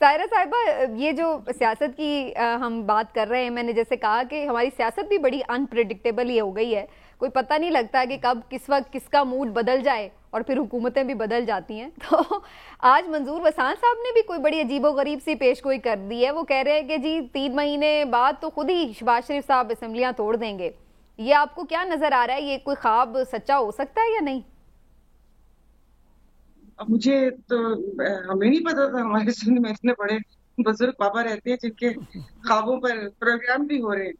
सायरा साहिबा, ये जो सियासत की हम बात कर रहे हैं, मैंने जैसे कहा कि हमारी सियासत भी बड़ी अनप्रिडिक्टेबल ही हो गई है। कोई पता नहीं लगता कि कब किस वक्त किसका मूड बदल जाए और फिर हुकूमतें भी बदल जाती हैं। तो आज मंजूर वसान साहब ने भी कोई बड़ी अजीबोगरीब सी पेशगोई कर दी है। वो कह रहे हैं कि जी 3 महीने बाद तो खुद ही शहबाज शरीफ साहब असम्बलियां तोड़ देंगे। ये आपको क्या नजर आ रहा है, ये कोई ख्वाब सच्चा हो सकता है या नहीं? अब मुझे तो हमें नहीं पता था, हमारे सिंध में इतने बड़े बुजुर्ग पापा रहते हैं जिनके ख्वाबों पर प्रोग्राम भी हो रहे हैं।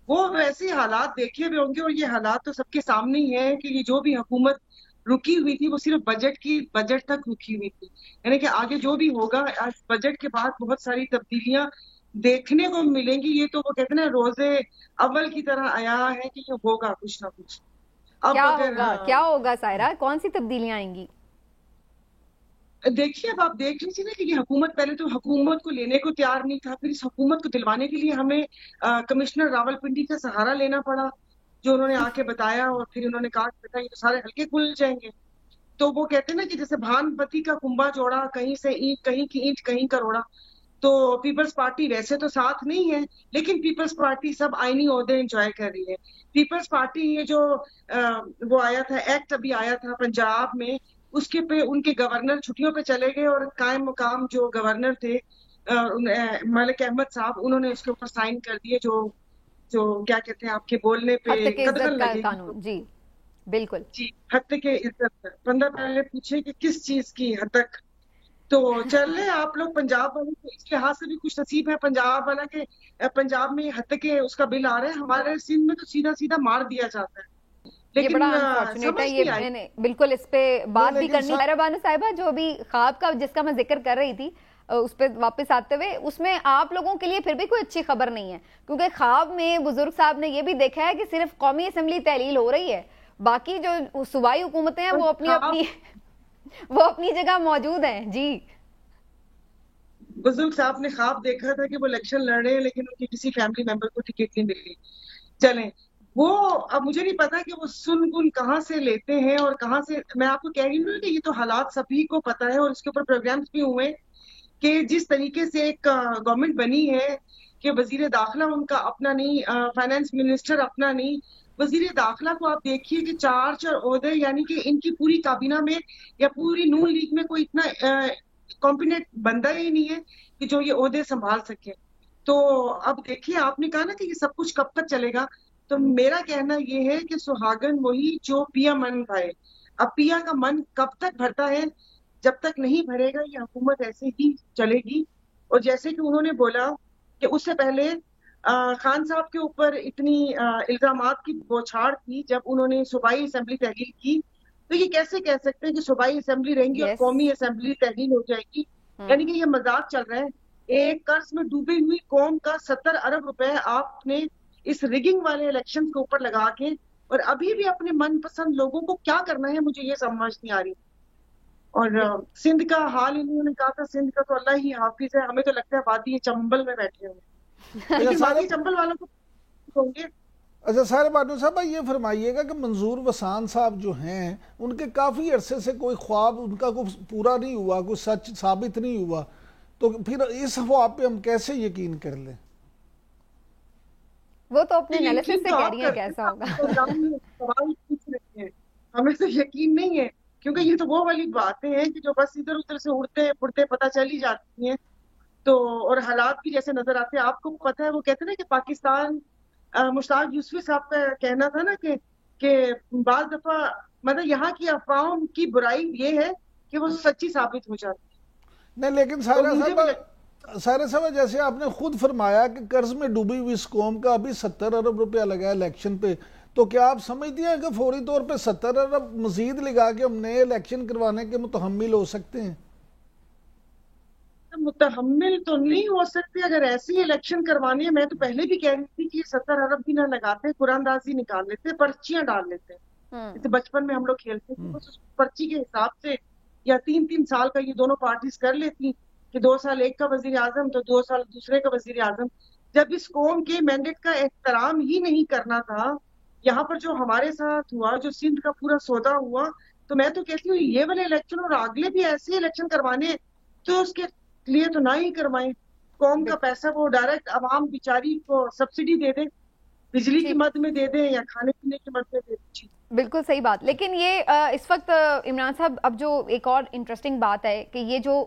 वो वैसे हालात देखे हुए होंगे, और ये हालात तो सबके सामने ही है कि ये जो भी हुकूमत रुकी हुई थी वो सिर्फ बजट तक रुकी हुई थी। यानी कि आगे जो भी होगा, आज बजट के बाद बहुत सारी तब्दीलियां देखने को मिलेंगी। ये तो वो कहते हैं ना, रोजे अव्वल की तरह आया है कि ये होगा कुछ ना कुछ। अब क्या अगर होगा, क्या होगा सायरा, कौन सी तब्दीलियां आएंगी? देखिए, अब आप देख लीजिए ना कि ये हुकूमत, पहले तो हुकूमत को लेने को तैयार नहीं था, फिर इस हुकूमत को दिलवाने के लिए हमें कमिश्नर रावलपिंडी का सहारा लेना पड़ा, जो उन्होंने आके बताया, और फिर उन्होंने कहा कि बेटा ये तो सारे हल्के खुल जाएंगे। तो वो कहते हैं ना कि जैसे भानपति का कुंभा जोड़ा, कहीं से ईंट, कहीं की ईंट कहीं का रोड़ा। तो पीपल्स पार्टी वैसे तो साथ नहीं है, लेकिन पीपल्स पार्टी सब आईनी ओहदे एंजॉय कर रही है। पीपल्स पार्टी ये जो वो आया था, एक्ट अभी आया था पंजाब में, उसके पे उनके गवर्नर छुट्टियों पे चले गए, और कायम मुकाम जो गवर्नर थे मलिक अहमद साहब, उन्होंने उसके ऊपर साइन कर दिए, जो जो क्या कहते हैं, आपके बोलने पे हद तक के कदगन इज्जत का लगेगी। कानून, जी बिल्कुल। जी, हद के इज्जत। बंदा पहले पूछे कि किस चीज की हद तक। तो चले आप लोग पंजाब वाले को इस लिहाज से भी कुछ नसीब है पंजाब वाला के, पंजाब में हद के उसका बिल आ रहा है, हमारे सिंध में तो सीधा सीधा मार दिया जाता है। ये बड़ा लेकिन अनफॉर्चुनेट है, समझ ये नहीं आई। मैंने बिल्कुल इस पे नहीं बात भी लेकिन करनी। सायरा बानो साहिबा, जो अभी ख्वाब का जिसका मैं जिक्र कर रही थी, उस पर वापस आते हुए, उसमें आप लोगों के लिए फिर भी कोई अच्छी खबर नहीं है, क्योंकि ख्वाब में बुजुर्ग साहब ने ये भी देखा है कि सिर्फ कौमी असम्बली तहलील हो रही है, बाकी जो सूबाई हुकूमतें हैं और वो अपनी ख्वाब, अपनी वो अपनी जगह मौजूद हैं जी। बुजुर्ग साहब ने ख्वाब देखा था कि वो इलेक्शन लड़ रहे हैं, लेकिन उनके किसी फैमिली मेंबर को टिकट नहीं मिली। चलें, वो, अब मुझे नहीं पता कि वो सुन गुन कहाँ से लेते हैं और कहाँ से। मैं आपको कह रही हूँ कि ये तो हालात सभी को पता है, और इसके ऊपर प्रोग्राम्स भी हुए कि जिस तरीके से एक गवर्नमेंट बनी है, कि वजीर दाखिला उनका अपना नहीं, फाइनेंस मिनिस्टर अपना नहीं। वजीर दाखिला को आप देखिए कि चार चार ओहदे, यानी कि इनकी पूरी काबीना में या पूरी नून लीग में कोई इतना कॉम्पिटेंट बंदा ही नहीं है कि जो ये ओहदे संभाल सके। तो अब देखिए, आपने कहा ना कि ये सब कुछ कब तक चलेगा, तो मेरा कहना ये है कि सुहागन वही जो पिया मन भाए। अब पिया का मन कब तक भरता है? जब तक नहीं भरेगा ये हुकूमत ऐसे ही चलेगी। और जैसे कि उन्होंने बोला कि उससे पहले खान साहब के ऊपर इतनी इल्जामात की बौछार थी जब उन्होंने सूबाई असेंबली तहलील की, तो ये कैसे कह सकते हैं कि सूबाई असेंबली रहेंगी और यस। कौमी असेंबली तहलील हो जाएगी? यानी कि ये मजाक चल रहा है। एक कर्ज में डूबी हुई कौम का 70 अरब रुपए आपने इस रिगिंग वाले इलेक्शन के ऊपर लगा के, और अभी भी अपने मनपसंद लोगों को क्या करना है, मुझे ये समझ नहीं आ रही। और सिंध का हाल इन्होंने कहा था, सिंध का तो अल्लाह ही हाफिज है, हमें तो लगता है वादी चंबल में बैठे हुए हैं, अच्छा लेकिन सारे वादी चंबल वालों को होंगे। अच्छा सारे बानू साहब, ये फरमाइएगा कि मंजूर वसान साहब जो हैं, उनके काफ़ी अरसे से कोई ख्वाब उनका कुछ पूरा नहीं हुआ, कुछ सच साबित नहीं हुआ, तो फिर इस ख्वाब पे हम कैसे यकीन कर लें? वो तो अपने एनालिसिस यकीन से तो कह आप रही हैं करते कैसा हैं, आप होगा। प्रोग्राम में सवाल पूछ रहे हैं, हमें तो यकीन नहीं है। क्योंकि ये तो वो वाली बातें हैं कि जो बस इधर उधर से उड़ते उड़ते पता चल ही जाती हैं। तो और हालात भी जैसे नजर आते हैं, आपको पता है, वो कहते हैं ना कि पाकिस्तान, मुश्ताक यूसुफी साहब का कहना था ना कि बाज दफा, मतलब यहाँ की अफवाहों की बुराई ये है कि वो सच्ची साबित हो जाती है। नहीं लेकिन तो मुझे भी लगता सारा साहब, जैसे आपने खुद फरमाया कि कर्ज में डूबी हुई इस कौम का अभी 70 अरब रुपया लगा है इलेक्शन पे, तो क्या आप समझती हैं कि फौरी तौर पे 70 अरब मजीद लगा के हम नए इलेक्शन करवाने के मुतहम्मिल हो सकते हैं? है, मुतहम्मिल तो नहीं हो सकते अगर ऐसी इलेक्शन करवानी है। मैं तो पहले भी कह रही थी कि ये 70 अरब भी ना लगाते, कुरानदाजी निकाल लेते, पर्चियां डाल लेते। हम्म। जैसे बचपन में हम लोग खेलते थे, बस उस पर्ची के हिसाब से, या 3 3 साल का ये दोनों पार्टीज कर लेती, कि 2 साल एक का वजीर आजम तो 2 साल दूसरे का वजीर आजम। जब इस कौम के मैंडेट का एहतराम ही नहीं करना था, यहाँ पर जो हमारे साथ हुआ, जो सिंध का पूरा सौदा हुआ, तो मैं तो कहती हूँ ये वाले इलेक्शन और अगले भी ऐसे इलेक्शन करवाने, तो उसके लिए तो ना ही करवाएं। कौम का पैसा वो डायरेक्ट आवाम बेचारी को सब्सिडी दे दें, बिजली की जी मद में दे दें या खाने पीने की मद में दे दें। बिल्कुल सही बात। लेकिन ये इस वक्त इमरान साहब, अब जो एक और इंटरेस्टिंग बात है कि ये जो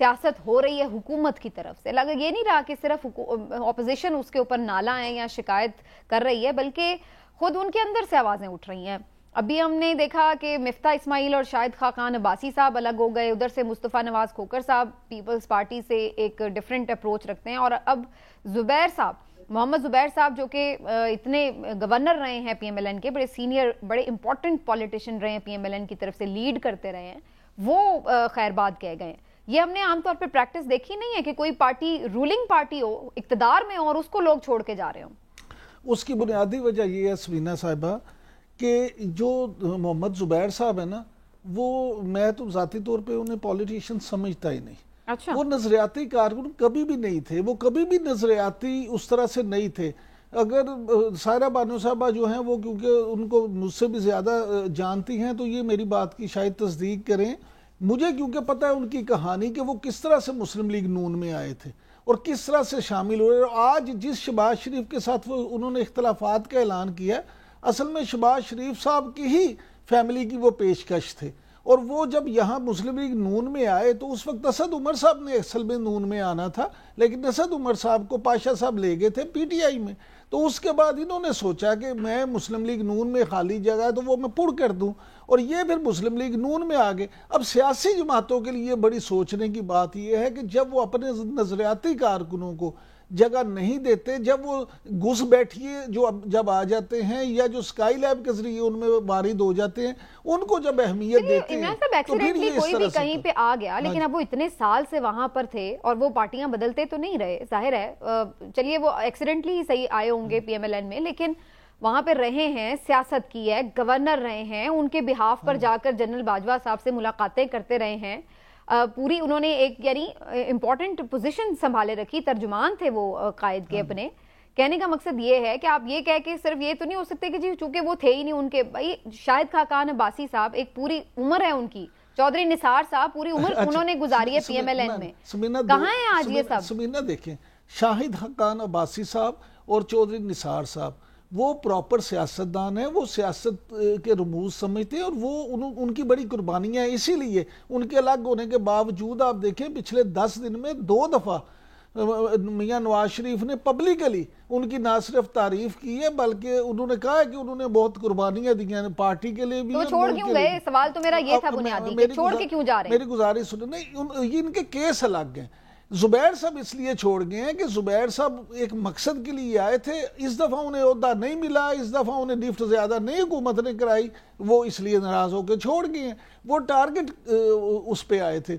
सियासत हो रही है हुकूमत की तरफ से, लगा ये नहीं रहा कि सिर्फ ऑपोजिशन उसके ऊपर नाला है या शिकायत कर रही है, बल्कि खुद उनके अंदर से आवाजें उठ रही हैं। अभी हमने देखा कि मिफ्ता इस्माइल और शाहिद खान अब्बासी साहब अलग हो गए, उधर से मुस्तफ़ा नवाज खोकर साहब पीपल्स पार्टी से एक डिफरेंट अप्रोच रखते हैं, और अब जुबैर साहब, मोहम्मद जुबैर साहब जो कि इतने गवर्नर रहे हैं पीएमएलएन के, बड़े सीनियर बड़े इंपॉर्टेंट पॉलिटिशियन रहे हैं पीएमएलएन की तरफ से, लीड करते रहे हैं, वो खैरबाद कह गए हैं। ये हमने आमतौर पर प्रैक्टिस देखी नहीं है कि कोई पार्टी रूलिंग पार्टी हो, इक्तदार में, और उसको लोग छोड़ के जा रहे हो। उसकी बुनियादी वजह ये है सवीना साहिबा कि जो मोहम्मद जुबैर साहब है ना, वो मैं तो ज़ाती तौर पे उन्हें पॉलिटिशियन समझता ही नहीं। अच्छा। वो नजरियाती कारकुन कभी भी नहीं थे, वो कभी भी नजरियाती उस तरह से नहीं थे। अगर सायरा बानो साहबा जो हैं वो, क्योंकि उनको मुझसे भी ज़्यादा जानती हैं, तो ये मेरी बात की शायद तस्दीक करें। मुझे क्योंकि पता है उनकी कहानी कि वो किस तरह से मुस्लिम लीग नून में आए थे और किस तरह से शामिल हुए। आज जिस शहबाज शरीफ के साथ वो उन्होंने इख्तलाफात का ऐलान किया, असल में शहबाज शरीफ साहब की ही फैमिली की वो पेशकश थे। और वो जब यहाँ मुस्लिम लीग नून में आए तो उस वक्त असद उमर साहब ने असल में नून में आना था, लेकिन असद उमर साहब को पाशा साहब ले गए थे पीटीआई में। तो उसके बाद इन्होंने सोचा कि मैं मुस्लिम लीग नून में खाली जगह है तो वो मैं पुर कर दूं, और ये फिर मुस्लिम लीग नून में आ गए। अब सियासी जमातों के लिए बड़ी सोचने की बात यह है कि जब वो अपने नजरियाती कारकुनों को जगह नहीं देते, जब वो घुस बैठिए जो जब आ जाते हैं, या जो स्काई लैब के जरिए उनमें वारिद हो जाते हैं, उनको जब अहमियत देते हैं तो फिर ये कोई भी कहीं पे आ गया, लेकिन अब वो इतने साल से वहां पर थे और वो पार्टियां बदलते तो नहीं रहे, जाहिर है। चलिए वो एक्सीडेंटली ही सही आए होंगे पीएमएलएन में, लेकिन वहां पे रहे हैं, सियासत की है, गवर्नर रहे हैं, उनके बिहाफ पर जाकर जनरल बाजवा साहब से मुलाकातें करते रहे हैं, पूरी उन्होंने एक यानी इंपॉर्टेंट पोजीशन संभाले रखी, तर्जुमान थे वो कायद के अपने। कहने का मकसद ये है कि आप ये कह के सिर्फ ये तो नहीं हो सकते कि जी चूंकि वो थे ही नहीं उनके, भाई शाहिद खान अब्बासी साहब एक पूरी उम्र है उनकी, चौधरी निसार साहब पूरी उम्र अच्छा, उन्होंने गुजारी है पीएमएलएन में, कहाँ है आज ये सब? समीना देखें, शाहिद खान अब्बासी साहब और चौधरी निसार साहब वो प्रॉपर सियासतदान है, वो सियासत के रमूज समझते हैं, और वो उनकी बड़ी कुर्बानियां हैं। इसीलिए उनके अलग होने के बावजूद आप देखें पिछले 10 दिन में 2 दफ़ा मियां नवाज शरीफ ने पब्लिकली उनकी ना सिर्फ तारीफ की है, बल्कि उन्होंने कहा है कि उन्होंने बहुत कुर्बानियां दी हैं पार्टी के लिए भी। तो छोड़ क्यों गए? सवाल तो मेरा ये था बुनियादी कि छोड़ के क्यों जा रहे हैं? मेरी गुजारिश सुनो, नहीं इनके केस अलग हैं। जुबैर साहब इसलिए छोड़ गए हैं कि जुबैर साहब एक मकसद के लिए आए थे, इस दफ़ा उन्हें ओहदा नहीं मिला, इस दफ़ा उन्हें लिफ्ट ज़्यादा नहीं हुकूमत ने कराई, वो इसलिए नाराज़ होकर छोड़ गए हैं। वो टारगेट उस पर आए थे।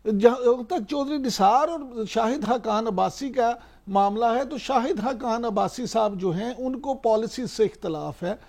जहाँ तक चौधरी निसार और शाहिद खान अब्बासी का मामला है, तो शाहिद खान अब्बासी साहब जो हैं उनको पॉलिसी से इख्तलाफ है।